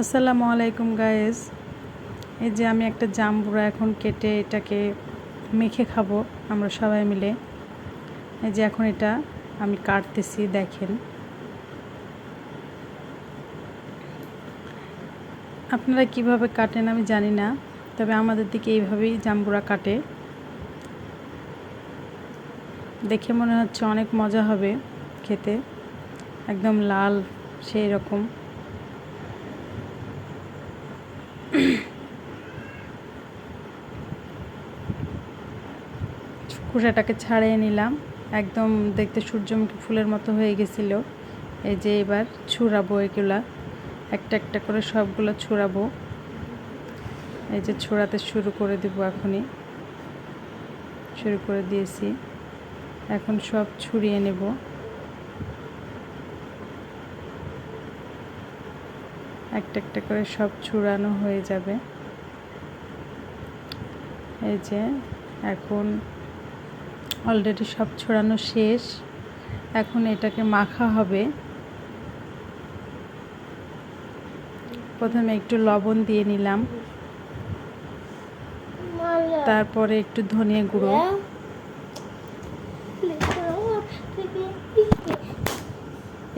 আসসালামু আলাইকুম গাইস। এই যে আমি একটা জাম্বুরা এখন কেটে এটাকে মেখে খাবো আমরা সবাই মিলে। এই যে এখন এটা আমি কাটতেছি, দেখেন। আপনারা কিভাবে কাটেন আমি জানি না, তবে আমাদের দিকে এইভাবেই জাম্বুরা কাটে। দেখে মনে হচ্ছে অনেক মজা হবে খেতে, একদম লাল সেই রকম। খোসাটাকে ছাড়িয়ে নিলাম, একদম দেখতে সূর্যমুখী ফুলের মতো হয়ে গেছিল। এই যে এবার ছুঁড়াবো এগুলা, একটা একটা করে সবগুলো ছুঁড়াবো। এই যে ছুঁড়াতে শুরু করে দিব, এখনই শুরু করে দিয়েছি। এখন সব ছুঁড়িয়ে নেব। একটা একটা করে সব ছুঁড়ানো হয়ে যাবে। এই যে এখন অলরেডি সব ছড়ানো শেষ। এখন এটাকে মাখা হবে। প্রথমে একটু লবণ দিয়ে নিলাম, তারপরে একটু ধনিয়া গুঁড়ো,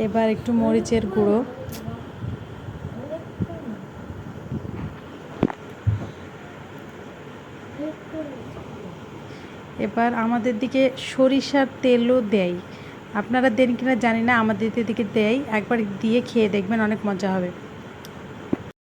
এবার একটু মরিচের গুঁড়ো, এবার আমাদের দিকে সরিষার তেলও দেয়। আপনারা দেন কিনা জানি না, আমাদের দিকে দেয়। একবার দিয়ে খেয়ে দেখবেন, অনেক মজা হবে।